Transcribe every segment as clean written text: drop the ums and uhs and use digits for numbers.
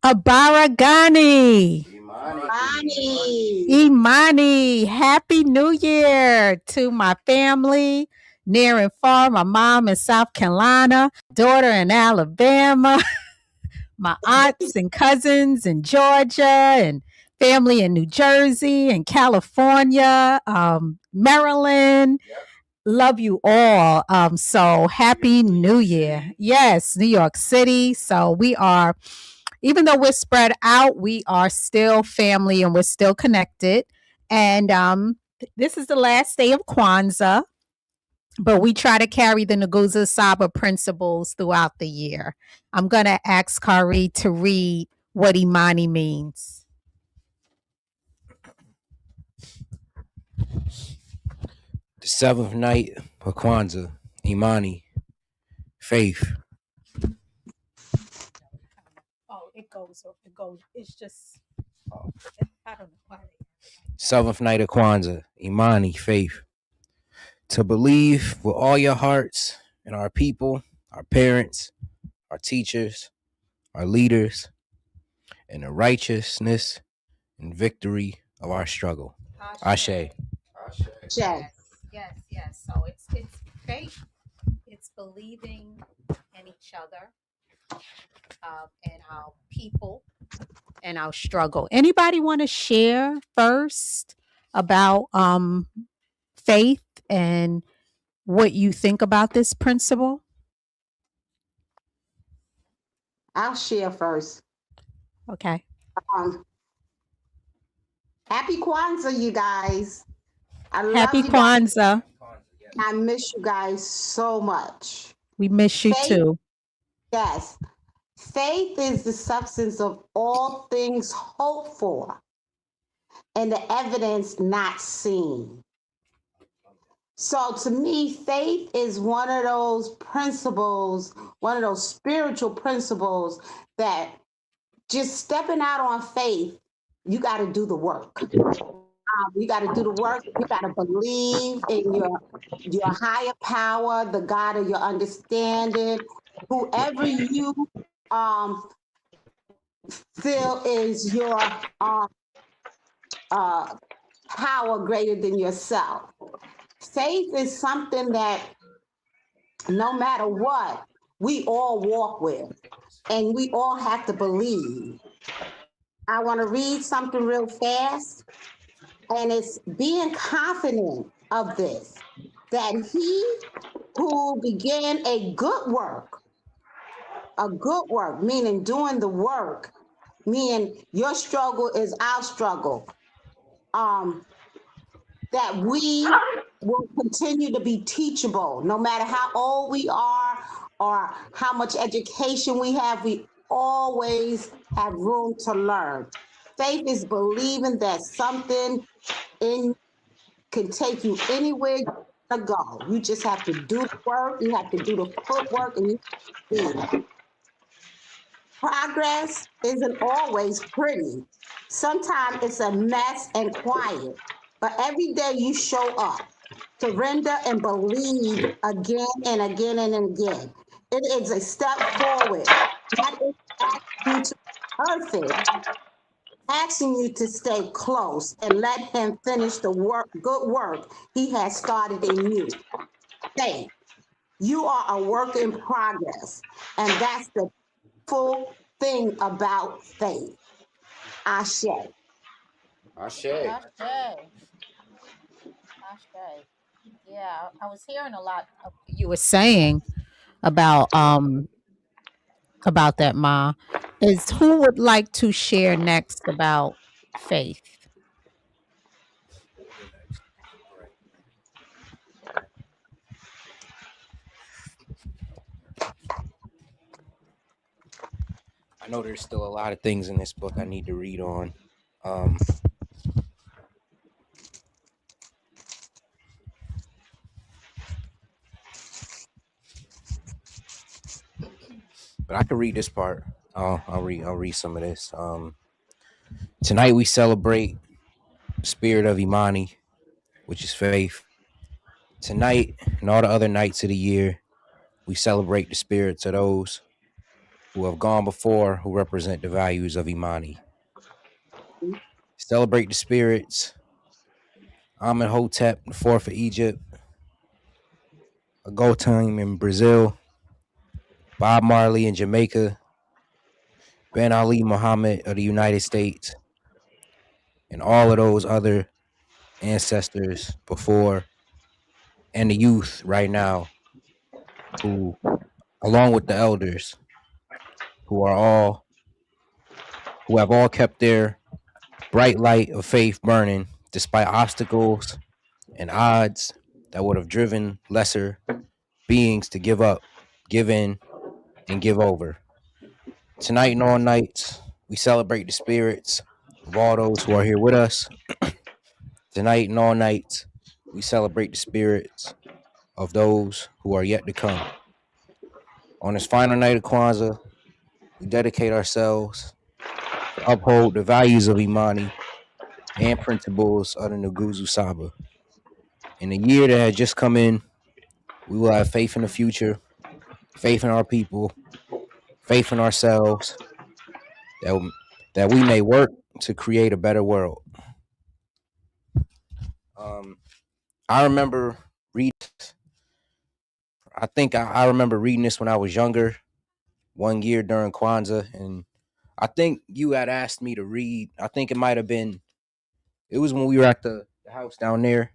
Abaragani. Imani. Imani. Happy New Year to my family near and far. My mom in South Carolina, daughter in Alabama, my aunts and cousins in Georgia, and family in New Jersey and California, Maryland. Love you all. So happy New Year. Yes, New York City. So we are, even though we're spread out, we are still family and we're still connected. And this is the last day of Kwanzaa, but we try to carry the Nagusa Saba principles throughout the year. I'm going to ask Kari to read what Imani means. The seventh night of Kwanzaa, Imani, faith. Oh, it goes. It's just, I don't know why. Seventh night of Kwanzaa, Imani, faith. To believe with all your hearts in our people, our parents, our teachers, our leaders, and the righteousness and victory of our struggle. Ashe. Ashe. Check. Yes. So it's faith. It's believing in each other, and our people and our struggle. Anybody want to share first about faith and what you think about this principle? I'll share first. Okay. Um, Happy Kwanzaa, you guys. I Happy love you guys. Kwanzaa. I miss you guys so much. We miss you Faith, too. yes. Faith is the substance of all things hoped for and the evidence not seen. So to me, faith is one of those principles, one of those spiritual principles that just stepping out on faith, you got to do the work. You got to do the work. You got to believe in your higher power, the God of your understanding, whoever you um, feel is your um, uh, power greater than yourself. Faith is something that no matter what, we all walk with, and we all have to believe. I want to read something real fast, and it's being confident of this, that he who began a good work, meaning doing the work, meaning your struggle is our struggle, um, that we will continue to be teachable no matter how old we are or how much education we have. We always have room to learn. Faith is believing that something in can take you anywhere you want to go. You just have to do the work, you have to do the footwork, and you see. Progress isn't always pretty. Sometimes it's a mess and quiet. But every day you show up, surrender and believe again and again and again. It is a step forward. That is asking you to be perfect, asking you to stay close and let him finish the good work he has started in you. Faith. You are a work in progress. And that's the full thing about faith. Ashe. Ashe. Ashe. Ashe. Yeah, I was hearing a lot of what you were saying about that, Ma. Is who would like to share next about faith? I know there's still a lot of things in this book I need to read on. Um, but I can read this part. I'll read some of this. Tonight we celebrate the spirit of Imani, which is faith. Tonight and all the other nights of the year, we celebrate the spirits of those who have gone before, who represent the values of Imani. Celebrate the spirits. Amenhotep, the fourth of Egypt, a go time in Brazil, Bob Marley in Jamaica, Ben Ali Muhammad of the United States, and all of those other ancestors before, and the youth right now who, along with the elders, who are all who have all kept their bright light of faith burning despite obstacles and odds that would have driven lesser beings to give up, give in, and give over. Tonight and all nights, we celebrate the spirits of all those who are here with us. Tonight and all nights, we celebrate the spirits of those who are yet to come. On this final night of Kwanzaa, we dedicate ourselves to uphold the values of Imani and principles of the Nguzu Saba. In the year that has just come in, we will have faith in the future, faith in our people, faith in ourselves, that, that we may work to create a better world. Um, I remember reading, I remember reading this when I was younger, one year during Kwanzaa, and I think you had asked me to read. I think it might have been, it was when we were at the house down there.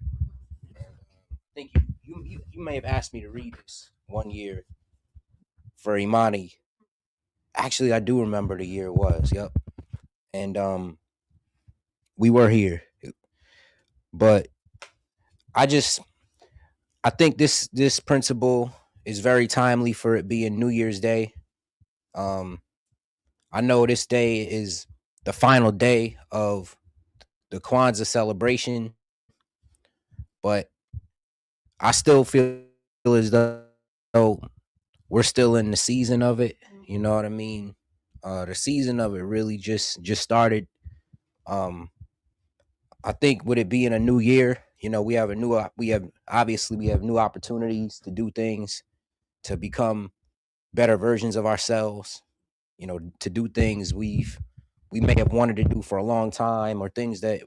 I think you may have asked me to read this one year for Imani. Actually, I do remember the year it was. Yep. And we were here. But I just I think this principle is very timely for it being New Year's Day. Um I know this day is the final day of the Kwanzaa celebration, but I still feel as though we're still in the season of it. You know what I mean? The season of it really just started. Um, I think with it being a new year, we have we have new opportunities to do things, to become better versions of ourselves. To do things we may have wanted to do for a long time, or things that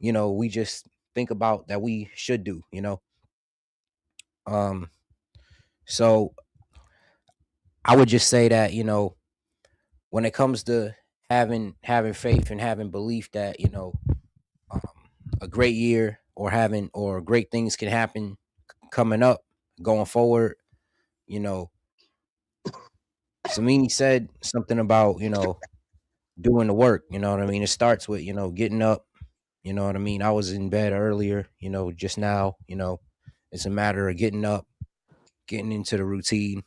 we just think about that we should do. Um, so I would just say that when it comes to having faith and having belief that um, a great year, or great things can happen coming up, going forward. You know, Samini said something about doing the work. You know what I mean? It starts with getting up. You know what I mean? I was in bed earlier. Just now. It's a matter of getting up, getting into the routine.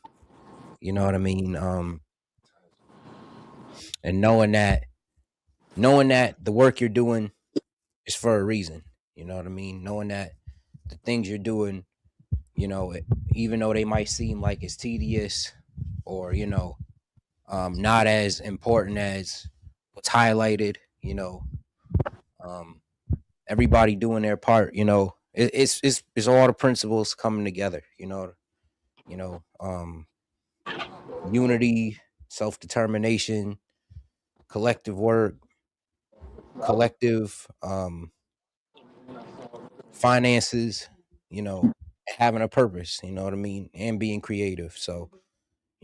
You know what I mean? And knowing that the work you're doing is for a reason. You know what I mean? Knowing that the things you're doing, even though they might seem like it's tedious, or not as important as what's highlighted. Um, Everybody doing their part. It's all the principles coming together. You know, um, Unity, self determination, collective work, collective finances. You know, Having a purpose. You know what I mean, and being creative. So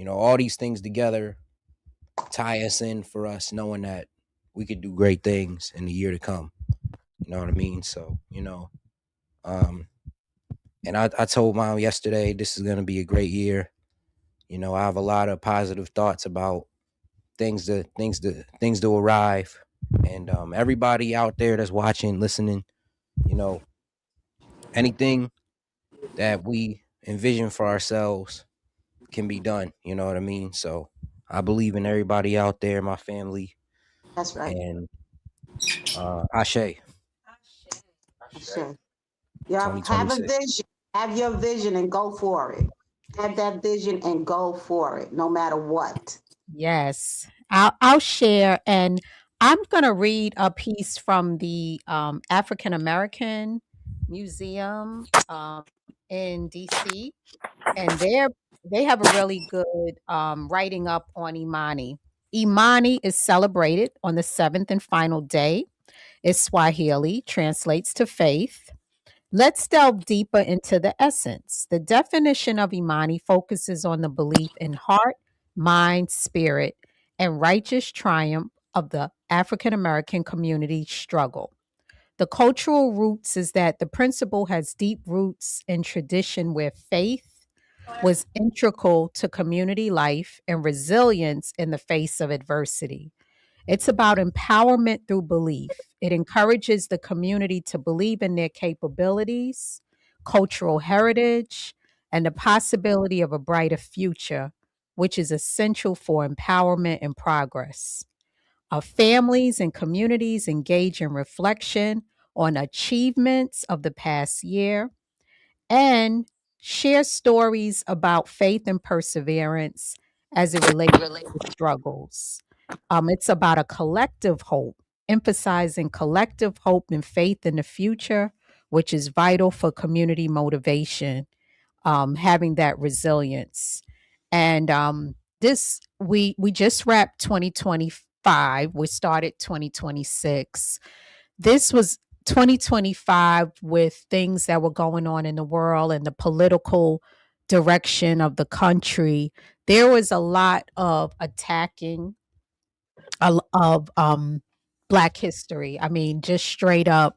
all these things together tie us in for us knowing that we could do great things in the year to come. You know what I mean? So, um, and I told mom yesterday this is gonna be a great year. I have a lot of positive thoughts about things to arrive. And everybody out there that's watching, listening, you know, anything that we envision for ourselves can be done. You know what I mean? So I believe in everybody out there, my family, That's right. and Ashe Sure. Yeah, have a 2026. vision. Have your vision and go for it. Have that vision and go for it, no matter what. Yes, I'll share, and I'm gonna read a piece from the African American Museum in DC, and their they have a really good writing up on Imani. Imani is celebrated on the seventh and final day. It's Swahili, translates to faith. Let's delve deeper into the essence. The definition of Imani focuses on the belief in heart, mind, spirit, and righteous triumph of the African American community struggle. The cultural roots is that the principle has deep roots in tradition where faith was integral to community life and resilience in the face of adversity. It's about empowerment through belief. It encourages the community to believe in their capabilities, cultural heritage, and the possibility of a brighter future, which is essential for empowerment and progress. Our families and communities engage in reflection on achievements of the past year and share stories about faith and perseverance as it relates to struggles. It's about a collective hope, emphasizing collective hope and faith in the future, which is vital for community motivation, having that resilience. And this we just wrapped 2025. We started 2026. This was 2025 with things that were going on in the world and the political direction of the country. There was a lot of attacking of Black history. I mean, just straight up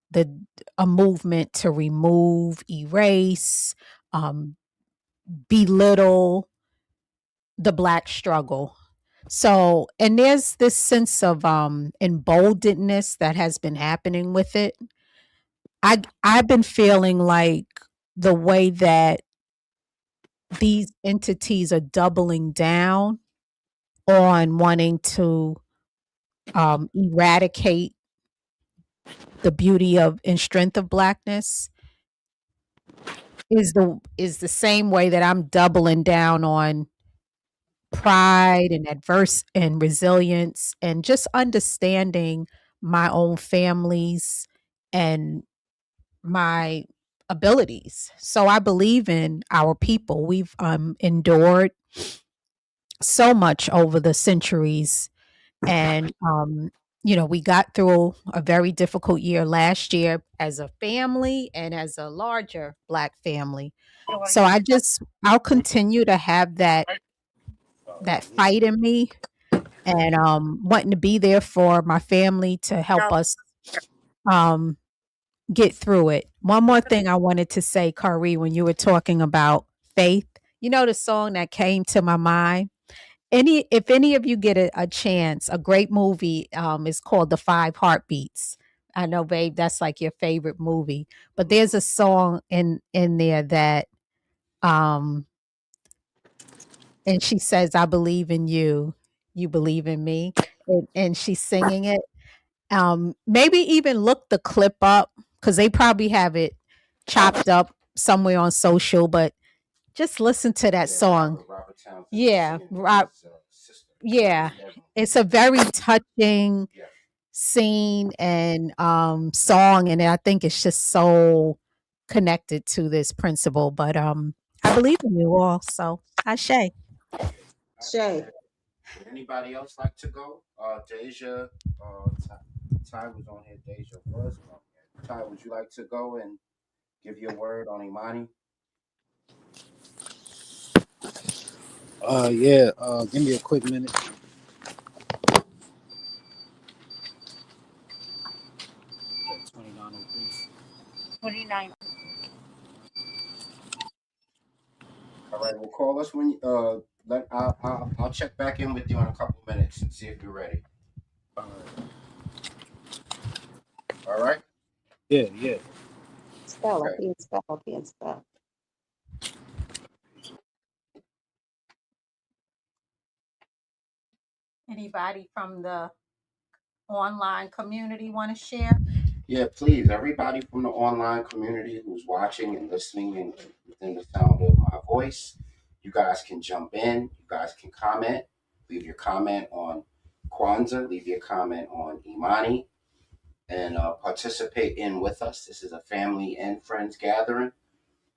the a movement to remove, erase, um, belittle the Black struggle. So, and there's this sense of emboldenedness that has been happening with it. I've been feeling like the way that these entities are doubling down on wanting to eradicate the beauty of and strength of Blackness is the same way that I'm doubling down on pride and adverse and resilience and just understanding my own families and my abilities. So I believe in our people. We've endured so much over the centuries and we got through a very difficult year last year as a family and as a larger Black family. So I'll continue to have that fight in me and wanting to be there for my family to help us um get through it. One more thing I wanted to say, Kari, when you were talking about faith, the song that came to my mind. If any of you get a chance, a great movie is called The Five Heartbeats. I know, babe, that's like your favorite movie, but there's a song in there that um and she says, "I believe in you, you believe in me," and she's singing it. Maybe even look the clip up because they probably have it chopped up somewhere on social, but just listen to that song. Yeah, yeah, it's a very touching scene and song, and I think it's just so connected to this principle. But I believe in you all, so Ashe. Shay. Would anybody else like to go? Deja, Ty was on here. Deja was on here. Ty, would you like to go and give your word on Imani? Yeah. Give me a quick minute. 2903. All right. Well, call us when I'll check back in with you in a couple minutes and see if you're ready. All right. All right. Yeah, yeah. Spell Okay. it. Being spelled. Being spelled. Anybody from the online community want to share? Yeah, please, everybody from the online community who's watching and listening and within the sound of my voice, you guys can jump in. You guys can comment. Leave your comment on Kwanzaa. Leave your comment on Imani and participate in with us. This is a family and friends gathering.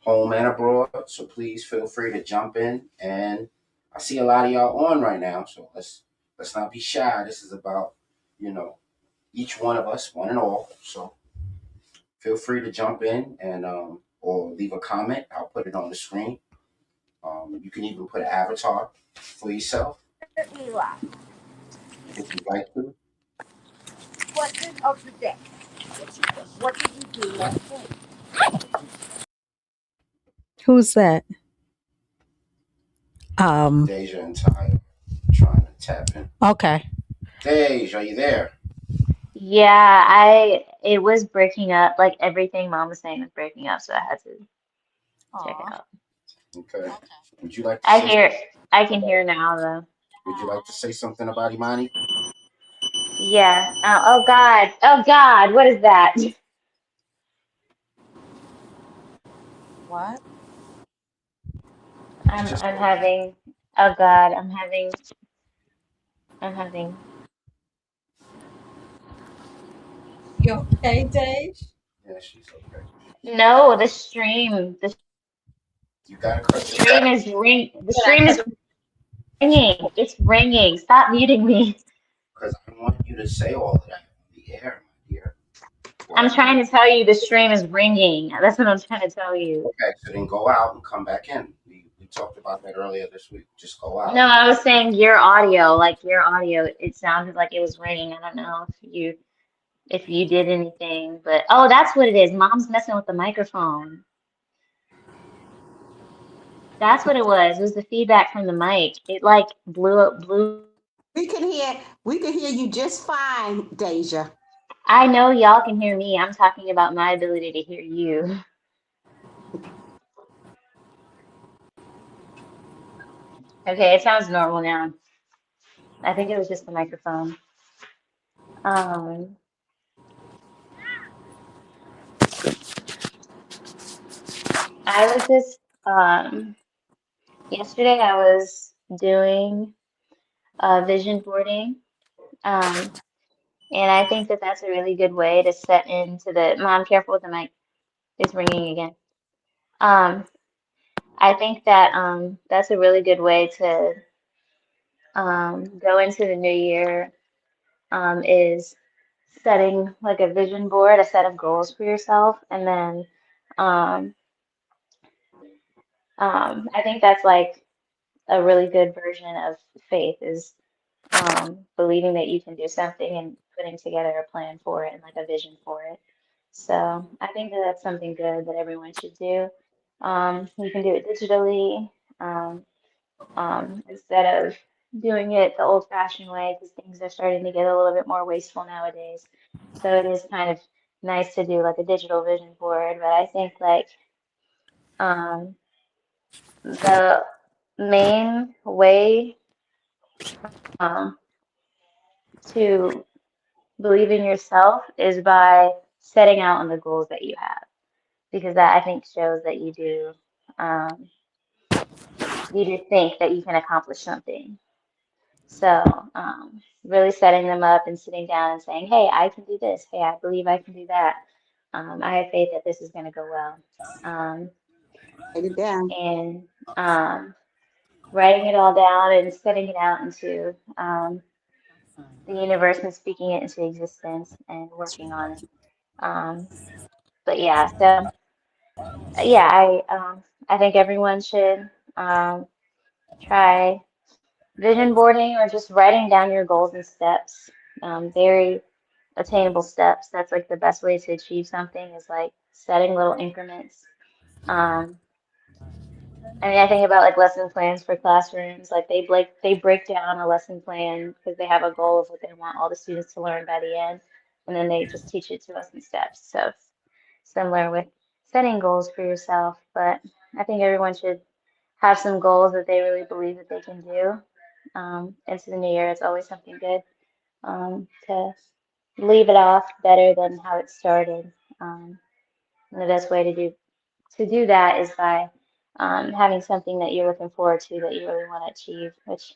home and abroad. So please feel free to jump in. And I see a lot of y'all on right now, so let's not be shy. This is about, you know, each one of us, one and all. So feel free to jump in and or leave a comment. I'll put it on the screen. You can even put an avatar for yourself if you'd like to. Who's that? Um, Deja and Ty trying to tap in. okay. Deja, are you there? Yeah, I it was breaking up. Like everything mom was saying was breaking up, so I had to check it Aw. out. Okay. Would you like to I say hear I something can about hear now though. Would you like to say something about Imani? Yeah. Oh God. Oh God. What is that? What? It's just I'm having. Oh God. I'm having. You okay, Dave? yeah, she's okay. No, the stream. You gotta The cut your stream is ring. The Did I stream is cut? ringing. It's ringing. Stop muting me. because I want you to say all of that on the air, my dear. I'm While we trying to tell you the stream is ringing. That's what I'm trying to tell you. okay, so then go out and come back in. We talked about that earlier this week. Just go No, out. I was saying your audio, like your audio, it sounded like it was ringing. I don't know if you did anything, but oh, that's what it is. Mom's messing with the microphone. That's what it was. It was the feedback from the mic. It like blew. We can hear you just fine, Deja. I know y'all can hear me. I'm talking about my ability to hear you. Okay, it sounds normal now. I think it was just the microphone. Um, I was just yesterday I was doing vision boarding. Um, and I think that that's a really good way to set into the mom, careful with the mic, it's ringing again. Um, I think that that's a really good way to go into the new year is setting like a vision board, a set of goals for yourself, and then um, I think that's like a really good version of faith is believing that you can do something and putting together a plan for it and like a vision for it. So I think that that's something good that everyone should do. You can do it digitally instead of doing it the old-fashioned way because things are starting to get a little bit more wasteful nowadays. So it is kind of nice to do like a digital vision board, but I think like um, the main way um, to believe in yourself is by setting out on the goals that you have, because that I think shows that um, you do think that you can accomplish something. So really setting them up and sitting down and saying, "Hey, I can do this. Hey, I believe I can do that. I have faith that this is going to go well." Um, Write it down. and um, writing it all down and setting it out into the universe and speaking it into existence and working on it. Um, but yeah, so yeah, I think everyone should try vision boarding or just writing down your goals and steps. Very attainable steps. That's like the best way to achieve something is like setting little increments. Um, I mean, I think about like lesson plans for classrooms. Like they break down a lesson plan because they have a goal of what they want all the students to learn by the end, and then they just teach it to us in steps. So it's similar with setting goals for yourself, but I think everyone should have some goals that they really believe that they can do. Into the new year, it's always something good to leave it off better than how it started. And the best way to do that is by having something that you're looking forward to that you really want to achieve. Which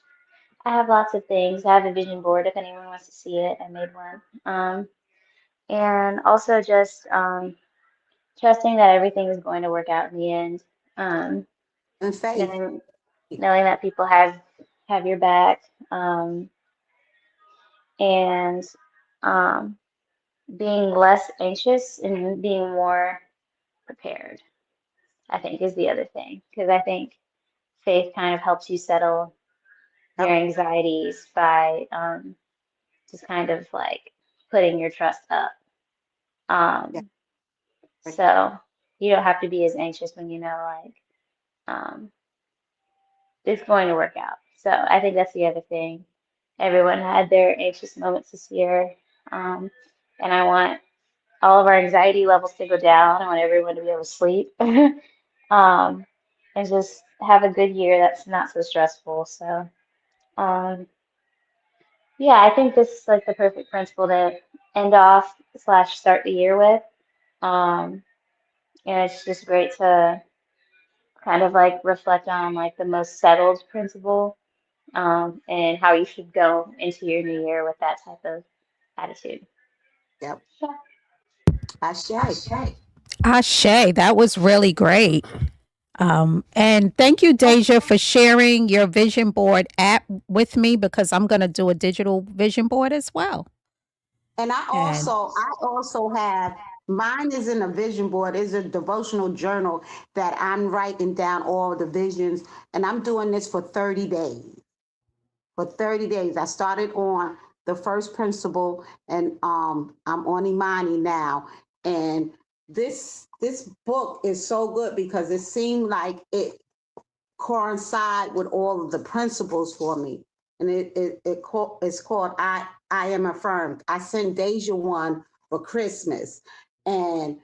I have lots of things. I have a vision board if anyone wants to see it. I made one. And also just trusting that everything is going to work out in the end. Um, And faith. knowing that people have your back, and um, being less anxious and being more prepared, I think, is the other thing. Because I think faith kind of helps you settle your Yep. anxieties by just kind of like putting your trust up. Yeah. So you don't have to be as anxious when you know, like, um, it's going to work out. So I think that's the other thing. Everyone had their anxious moments this year. Um, and I want all of our anxiety levels to go down. I want everyone to be able to sleep. um, and just have a good year that's not so stressful. So, yeah, I think this is like the perfect principle to end off slash start the year with. Um, and it's just great to kind of like reflect on like the most settled principle, and how you should go into your new year with that type of attitude. Yep. Yeah. Ashe. Ashe, that was really great. And thank you, Deja, for sharing your vision board app with me because I'm going to do a digital vision board as well. And And I also have mine is in a vision board, is a devotional journal that I'm writing down all the visions, and I'm doing this for 30 days. For 30 days. I started on the first principle, and I'm on Imani now. And this book is so good because it seemed like it coincide with all of the principles for me. And it's called I Am Affirmed. I sent Deja one for Christmas. And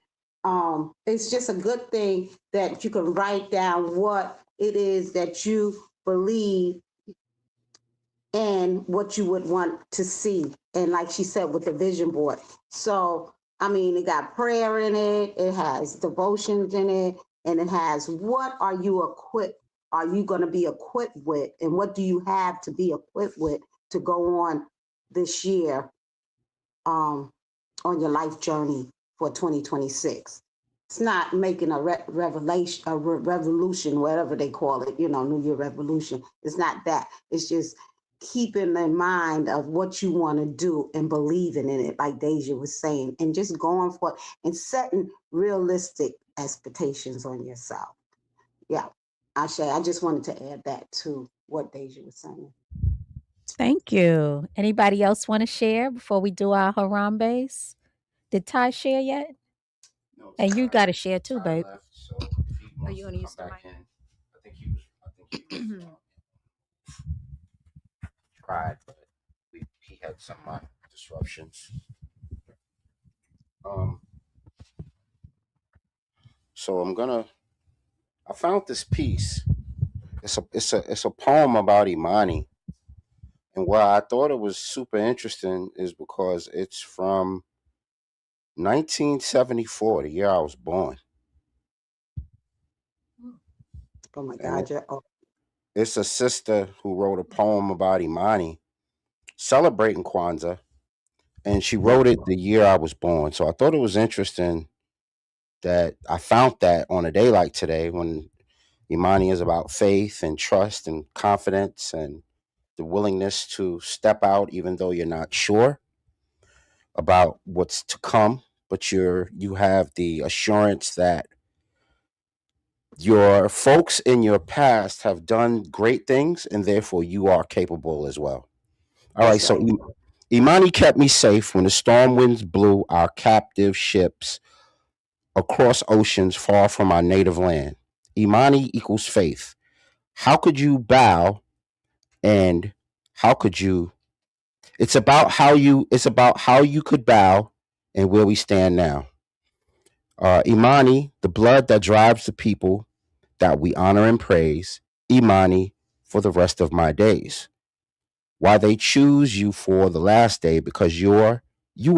it's just a good thing that you can write down what it is that you believe and what you would want to see. And like she said, with the vision board. So, I mean, it got prayer in it, it has devotions in it, and it has what are you equipped, are you going to be equipped with, and what do you have to be equipped with to go on this year on your life journey for 2026. It's not making a revelation, revolution, whatever they call it, New Year revolution. It's not that. It's just keeping in mind of what you want to do and believing in it, like Deja was saying, and just going for it and setting realistic expectations on yourself. Yeah, Ashe, I just wanted to add that to what Deja was saying. thank you. Anybody else want to share before we do our Harambe's? Did Ty share yet? No, And you Ty, got to share too, Ty babe. left, so if he Are wants you to going to come use the back mic? in, I think he was tried, but he had some disruptions. Um, so I found this piece. It's a poem about Imani, and why I thought it was super interesting is because it's from 1974, the year I was born, Oh my and God, it's a sister who wrote a poem about Imani celebrating Kwanzaa, and she yep, wrote it the year I was born. So I thought it was interesting that I found that on a day like today when Imani is about faith and trust and confidence and the willingness to step out even though you're not sure about what's to come, but you have the assurance that your folks in your past have done great things and therefore you are capable as well. All right, that's so right. Imani kept me safe when the storm winds blew our captive ships across oceans far from our native land. Imani equals faith. How could you bow and how could you it's about how you could bow and where we stand now. Imani, the blood that drives the people that we honor and praise. Imani, for the rest of my days. Why they choose you for the last day because you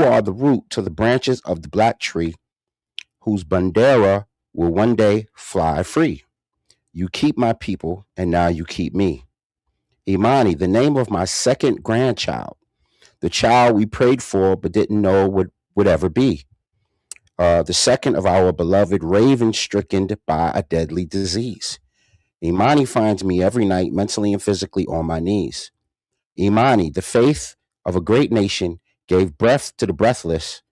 are the root to the branches of the black tree whose bandera will one day fly free. You keep my people and now you keep me. Imani, the name of my second grandchild, the child we prayed for but didn't know would ever be. The second of our beloved raven stricken by a deadly disease. Imani finds me every night, mentally and physically, on my knees. Imani, the faith of a great nation, gave breath to the breathless,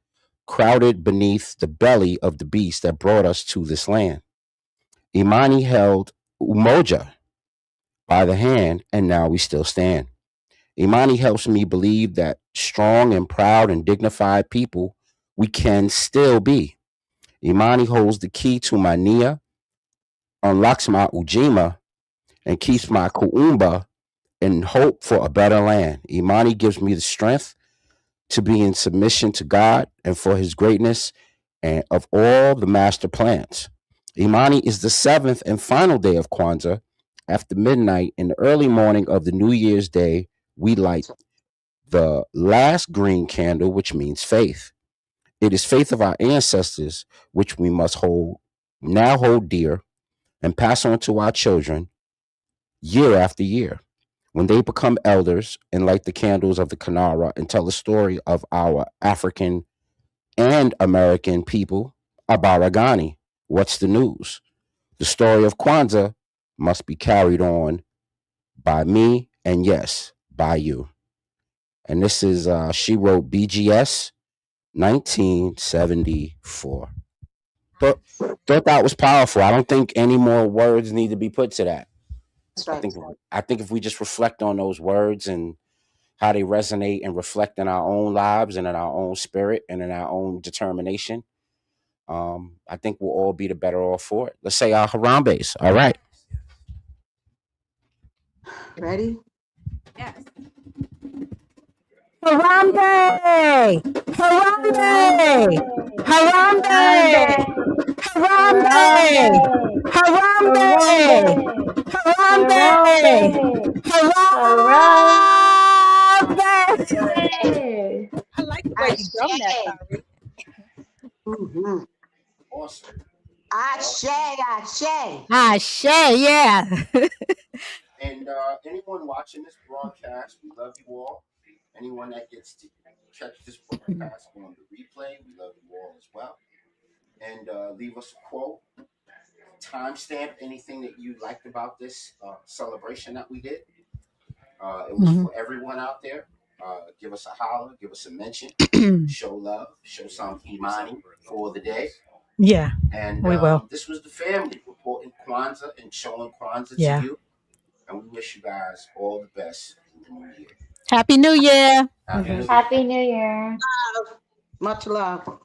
crowded beneath the belly of the beast that brought us to this land. Imani held Umoja by the hand, and now we still stand. Imani helps me believe that strong and proud and dignified people we can still be. Imani holds the key to my Nia, unlocks my Ujima, and keeps my Kuumba in hope for a better land. Imani gives me the strength to be in submission to God and for his greatness and of all the master plans. Imani is the seventh and final day of Kwanzaa. After midnight in the early morning of the New Year's Day, we light the last green candle, which means faith. It is faith of our ancestors, which we must hold dear, and pass on to our children year after year. When they become elders and light the candles of the Kanara and tell the story of our African and American people, Abaragani, what's the news? The story of Kwanzaa must be carried on by me and, yes, by you. And this is, she wrote BGS 1974. But thought that was powerful. I don't think any more words need to be put to that. That's I right. think I think if we just reflect on those words and how they resonate and reflect in our own lives and in our own spirit and in our own determination, I think we'll all be the better off for it. Let's say our Harambes. All right. Ready? Yes. Harambe! Harambe! Harambe! Harambe! Harambe! Harambe! Harambe! Harambe! Harambe! Harambe! I like the way you drum that, Ashe. Kyrie. Mm-hmm. Awesome. Ashe, Ashe. Ashe, yeah. And anyone watching this broadcast, we love you all. Anyone that gets to catch this broadcast on the replay, we love you all as well. And leave us a quote, timestamp anything that you liked about this celebration that we did. It was for everyone out there. Give us a holler, give us a mention, show love, show some Imani for the day. Yeah, And we will. this was the family reporting Kwanzaa and showing Kwanzaa Yeah. to you. And we wish you guys all the best in the new year. Happy New Year. Happy New Year. Happy New Year. Much love.